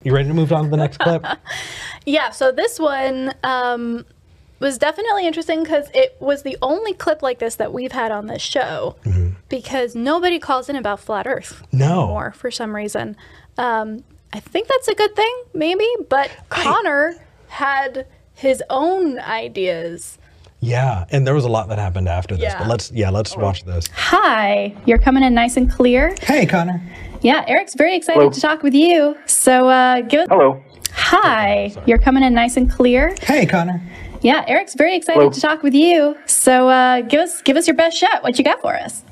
You ready to move on to the next clip? Yeah, so this one was definitely interesting because it was the only clip like this that we've had on this show because nobody calls in about flat Earth anymore for some reason. I think that's a good thing, maybe, but Connor had his own ideas. Yeah, and there was a lot that happened after this, but let's watch this. Hi, you're coming in nice and clear. Hey, Connor. Yeah, Eric's very excited to talk with you. So give us... Hello. Hi, you're coming in nice and clear. Hey, Connor. Yeah, Eric's very excited to talk with you. So give us your best shot. What you got for us?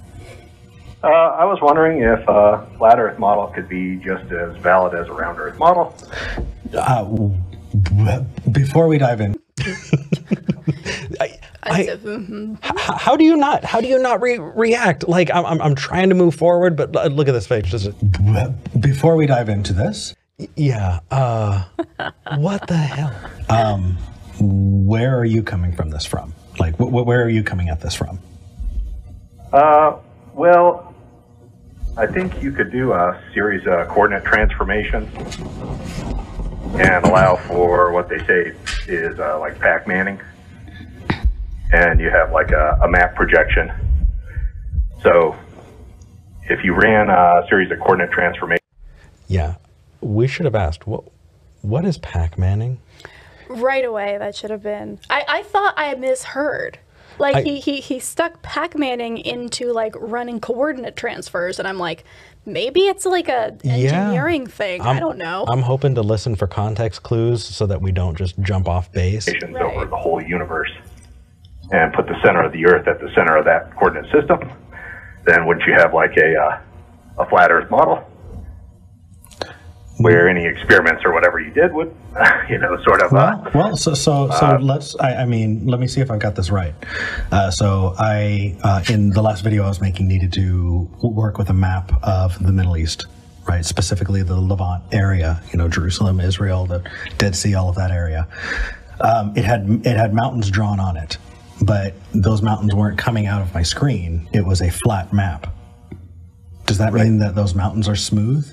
I was wondering if a flat Earth model could be just as valid as a round Earth model. Before we dive in, how do you not react? Like I'm trying to move forward, but look at this face. Before we dive into this, yeah. What the hell? Where are you coming from this from? Like, where are you coming at this from? Well, I think you could do a series of coordinate transformations and allow for what they say is like Pac Manning. And you have like a map projection. So if you ran a series of coordinate transformations. Yeah, we should have asked, what is Pac Manning? Right away, that should have been. I thought I misheard. Like he stuck Pac Manning into like running coordinate transfers, and I'm like, maybe it's like a engineering thing. I don't know. I'm hoping to listen for context clues so that we don't just jump off base. Over the whole universe, and put the center of the Earth at the center of that coordinate system. Then wouldn't you have like a flat Earth model? Where any experiments or whatever you did would, sort of. So let's. I mean, let me see if I've got this right. So I, in the last video I was making, needed to work with a map of the Middle East, right? Specifically the Levant area. Jerusalem, Israel, the Dead Sea, all of that area. It had mountains drawn on it, but those mountains weren't coming out of my screen. It was a flat map. Does that mean that those mountains are smooth?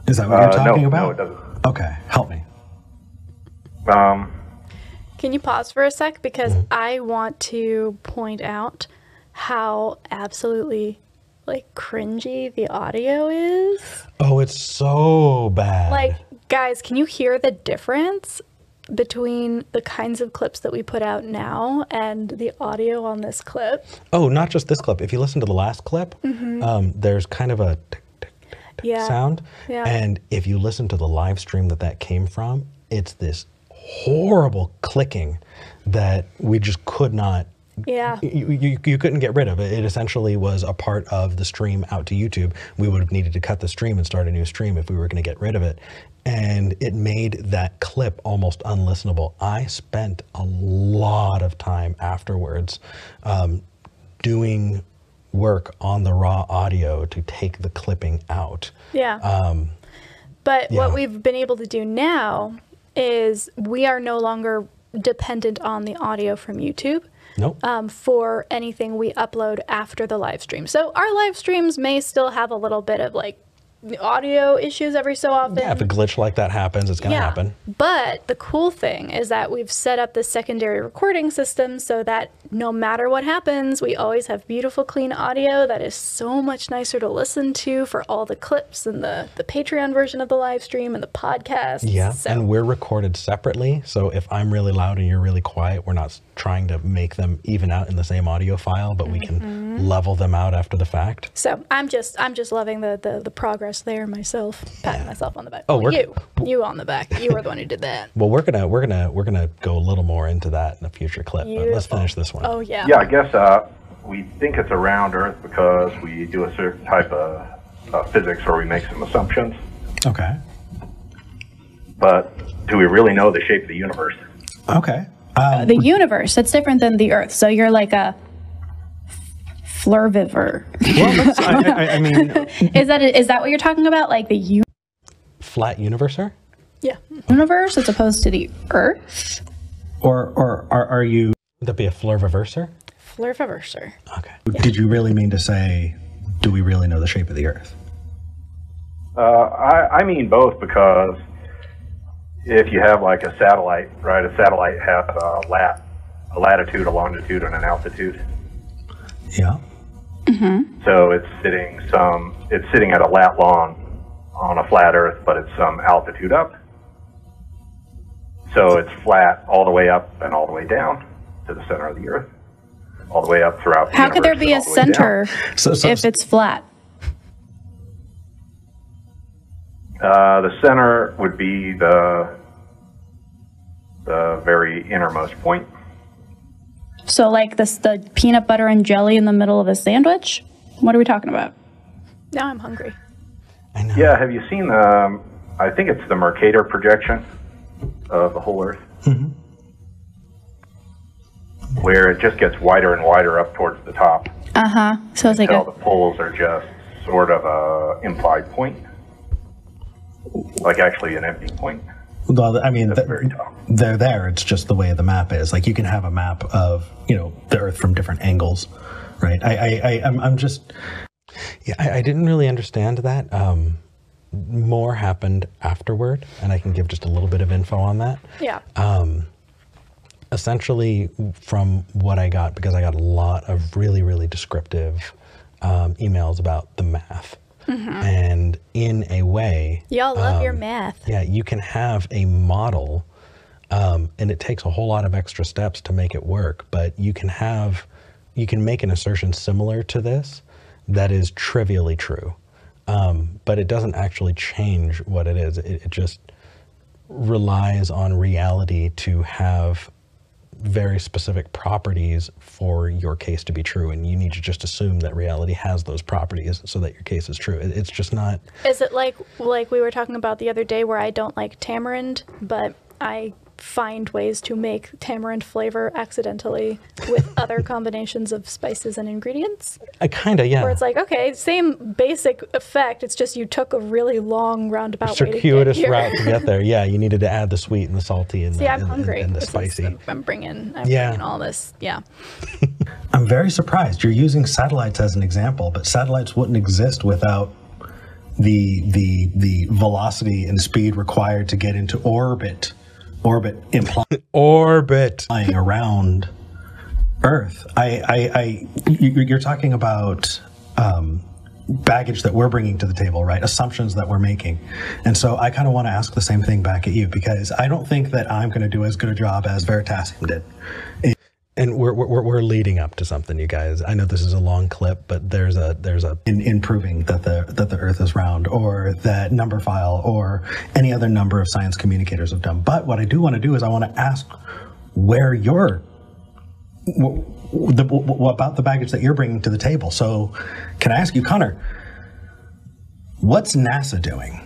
Is that what you're talking about? No, it doesn't. Okay, help me. Can you pause for a sec? Because I want to point out how absolutely like cringy the audio is. Oh, it's so bad. Like, guys, can you hear the difference between the kinds of clips that we put out now and the audio on this clip? Oh, not just this clip. If you listen to the last clip, there's kind of a sound. Yeah. And if you listen to the live stream that came from, it's this horrible clicking that we just could not. Yeah. You couldn't get rid of it. It essentially was a part of the stream out to YouTube. We would have needed to cut the stream and start a new stream if we were going to get rid of it. And it made that clip almost unlistenable. I spent a lot of time afterwards doing work on the raw audio to take the clipping out. Yeah. But what we've been able to do now is we are no longer dependent on the audio from YouTube. Nope. For anything we upload after the live stream. So our live streams may still have a little bit of like audio issues every so often. Yeah, if a glitch like that happens, it's going to happen. But the cool thing is that we've set up the secondary recording system so that no matter what happens, we always have beautiful, clean audio that is so much nicer to listen to for all the clips and the Patreon version of the live stream and the podcast. Yeah, and we're recorded separately. So if I'm really loud and you're really quiet, we're not trying to make them even out in the same audio file, but we can level them out after the fact. So I'm just loving the progress there myself, patting myself on the back. Oh, you on the back. You were the one who did that. Well, we're gonna go a little more into that in a future clip. But let's finish this one. Oh yeah. Yeah, I guess we think it's a round Earth because we do a certain type of physics where we make some assumptions. Okay. But do we really know the shape of the universe? Okay. The universe, that's different than the Earth. So you're like a flurviver. Well, I mean, is that what you're talking about? Like the flat universer? Yeah. Universe as opposed to the Earth? Or are you? Would that be a flurviverser? Flurviverser. Okay. Did you really mean to say, do we really know the shape of the Earth? I mean both, because if you have like a satellite, right? A satellite has a latitude, a longitude, and an altitude. Yeah. Mm-hmm. So it's sitting at a lat long on a flat Earth, but it's some altitude up. So it's flat all the way up and all the way down to the center of the Earth, all the way up throughout the How could there universe be a and all the way center down. if it's flat? The center would be the very innermost point. So like the peanut butter and jelly in the middle of a sandwich? What are we talking about? Now I'm hungry. I know. Yeah, have you seen I think it's the Mercator projection of the whole Earth, where it just gets wider and wider up towards the top. So it's like the poles are just sort of a implied point, like actually an empty point. Well, I mean, Very top. they're there. It's just the way the map is. Like, you can have a map of, the Earth from different angles, right? I'm just... Yeah, I didn't really understand that. More happened afterward, and I can give just a little bit of info on that. Yeah. Essentially, from what I got, because I got a lot of really, really descriptive emails about the math. And in a way... Y'all love your math. Yeah, you can have a model, and it takes a whole lot of extra steps to make it work, but you can make an assertion similar to this that is trivially true. But it doesn't actually change what it is. It just relies on reality to have very specific properties for your case to be true, and you need to just assume that reality has those properties so that your case is true. It's just not... Is it like we were talking about the other day, where I don't like tamarind, but I find ways to make tamarind flavor accidentally with other combinations of spices and ingredients? Kinda, yeah. Where it's like, okay, same basic effect, it's just you took a really long roundabout circuitous route to get there. Yeah, you needed to add the sweet and the salty and I'm hungry. And the spicy. I'm bringing all this. Yeah. I'm very surprised. You're using satellites as an example, but satellites wouldn't exist without the velocity and speed required to get into orbit. Orbit flying around Earth. You're talking about baggage that we're bringing to the table, right? Assumptions that we're making. And so I kind of want to ask the same thing back at you, because I don't think that I'm going to do as good a job as Veritasium did. And we're leading up to something, you guys. I know this is a long clip, but there's a in proving that the Earth is round, or that number file, or any other number of science communicators have done. But what I do want to do is I want to ask where about the baggage that you're bringing to the table. So, can I ask you, Connor, what's NASA doing?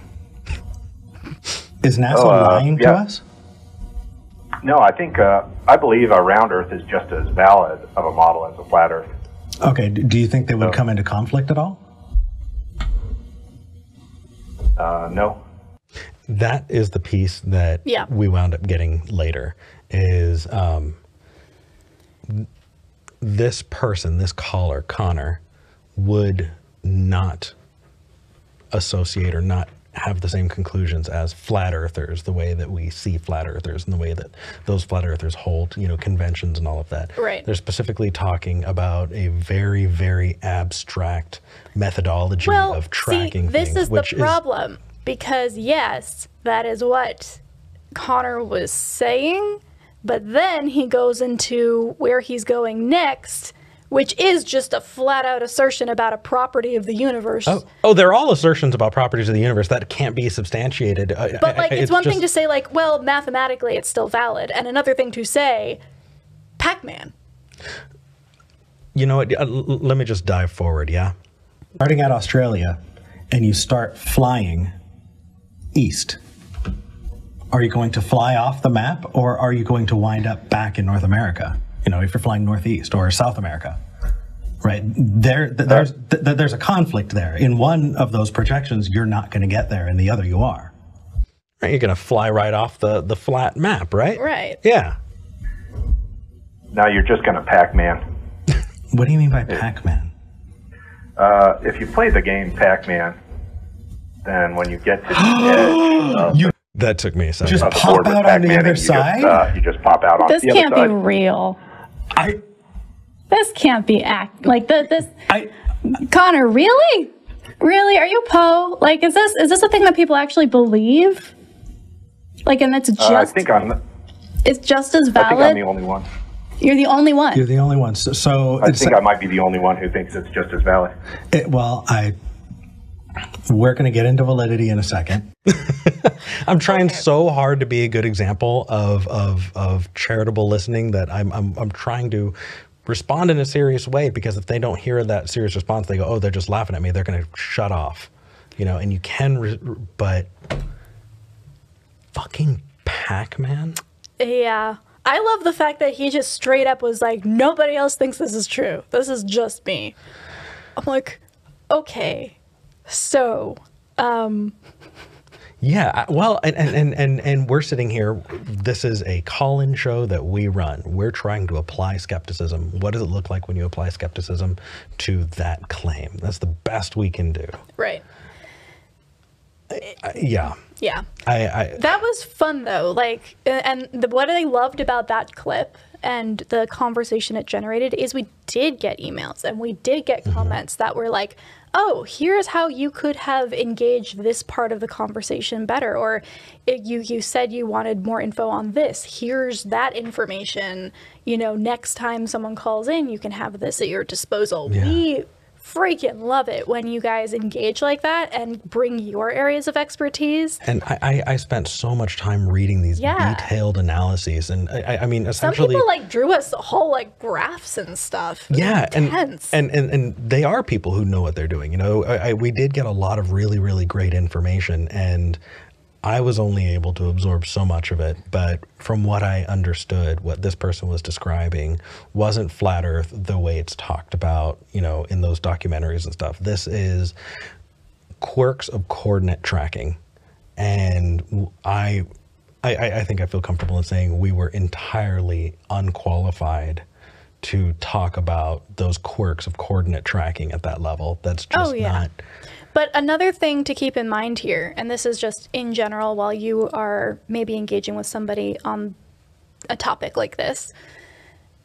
Is NASA lying to us? No, I believe a round Earth is just as valid of a model as a flat Earth. Okay, do you think they would come into conflict at all? No. That is the piece that we wound up getting later, is this person, this caller, Connor, would not associate or not have the same conclusions as flat earthers, the way that we see flat earthers and the way that those flat earthers hold, conventions and all of that. Right. They're specifically talking about a very, very abstract methodology of tracking things. This is the problem, because yes, that is what Connor was saying, but then he goes into where he's going next, which is just a flat-out assertion about a property of the universe. Oh, they're all assertions about properties of the universe that can't be substantiated. But it's one thing to say, well, mathematically it's still valid, and another thing to say, Pac Man. You know what? Let me just dive forward, yeah? Starting at Australia, and you start flying east. Are you going to fly off the map, or are you going to wind up back in North America? If you're flying northeast or South America, right? There's a conflict there. In one of those projections, you're not going to get there. In the other, you are. Right, you're going to fly right off the flat map, right? Right. Yeah. Now you're just going to Pac Man. What do you mean by Pac Man? If you play the game Pac Man, then when you get to the edge of that took me a second. Just pop out on the other side? You just pop out on the other side. This can't be real. This can't be Connor, really? Really? Are you Poe? Like, is this a thing that people actually believe? Like, and it's just... it's just as valid? I think I'm the only one. You're the only one? You're the only one. So I think I might be the only one who thinks it's just as valid. We're going to get into validity in a second. I'm trying so hard to be a good example of charitable listening that I'm trying to respond in a serious way, because if they don't hear that serious response, they go, oh, they're just laughing at me. They're going to shut off, you know. And you can, but fucking Pac Man. Yeah. I love the fact that he just straight up was like, nobody else thinks this is true. This is just me. I'm like, okay. So, yeah, well, and we're sitting here. This is a call-in show that we run. We're trying to apply skepticism. What does it look like when you apply skepticism to that claim? That's the best we can do. Right. Yeah. Yeah. That was fun though. Like, and what I loved about that clip and the conversation it generated is we did get emails and we did get comments that were like, oh, here's how you could have engaged this part of the conversation better. Or you said you wanted more info on this. Here's that information. You know, next time someone calls in, you can have this at your disposal. Yeah. We freaking love it when you guys engage like that and bring your areas of expertise. And I spent so much time reading these detailed analyses, and I mean, essentially, some people like drew us whole like graphs and stuff. Yeah, and they are people who know what they're doing. You know, we did get a lot of really great information, and I was only able to absorb so much of it, but from what I understood, what this person was describing wasn't flat Earth the way it's talked about, you know, in those documentaries and stuff. This is quirks of coordinate tracking. And I think I feel comfortable in saying we were entirely unqualified to talk about those quirks of coordinate tracking at that level. That's just not... But another thing to keep in mind here, and this is just in general while you are maybe engaging with somebody on a topic like this,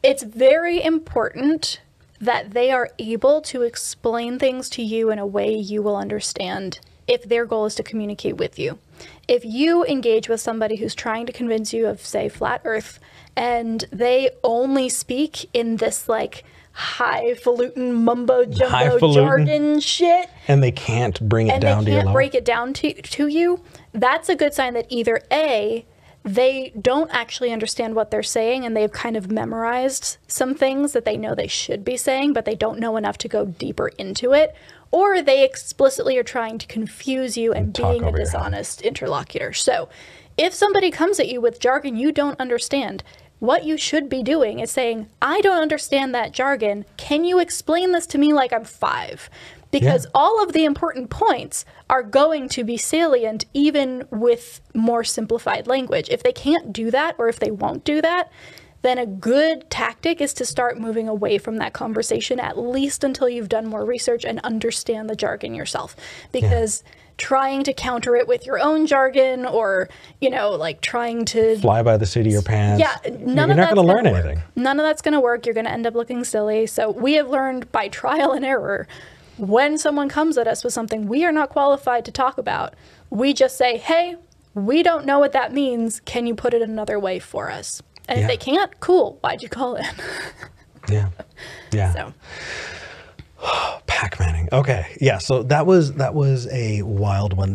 it's very important that they are able to explain things to you in a way you will understand if their goal is to communicate with you. If you engage with somebody who's trying to convince you of, say, flat Earth, and they only speak in this like highfalutin mumbo jumbo jargon shit, and they can't bring it down to your level, and they can't break it down to you, that's a good sign that either A, they don't actually understand what they're saying and they've kind of memorized some things that they know they should be saying, but they don't know enough to go deeper into it, or they explicitly are trying to confuse you and being a dishonest interlocutor. So if somebody comes at you with jargon you don't understand, what you should be doing is saying, I don't understand that jargon. Can you explain this to me like I'm 5? Because all of the important points are going to be salient even with more simplified language. If they can't do that, or if they won't do that, then a good tactic is to start moving away from that conversation, at least until you've done more research and understand the jargon yourself. Because trying to counter it with your own jargon, or, you know, like trying to fly by the seat of your pants. Yeah, you're not going to learn anything. None of that's going to work. You're going to end up looking silly. So we have learned by trial and error, when someone comes at us with something we are not qualified to talk about, we just say, hey, we don't know what that means. Can you put it another way for us? And if they can't, cool. Why'd you call in? So. Pac Manning. Okay. Yeah. So that was a wild one.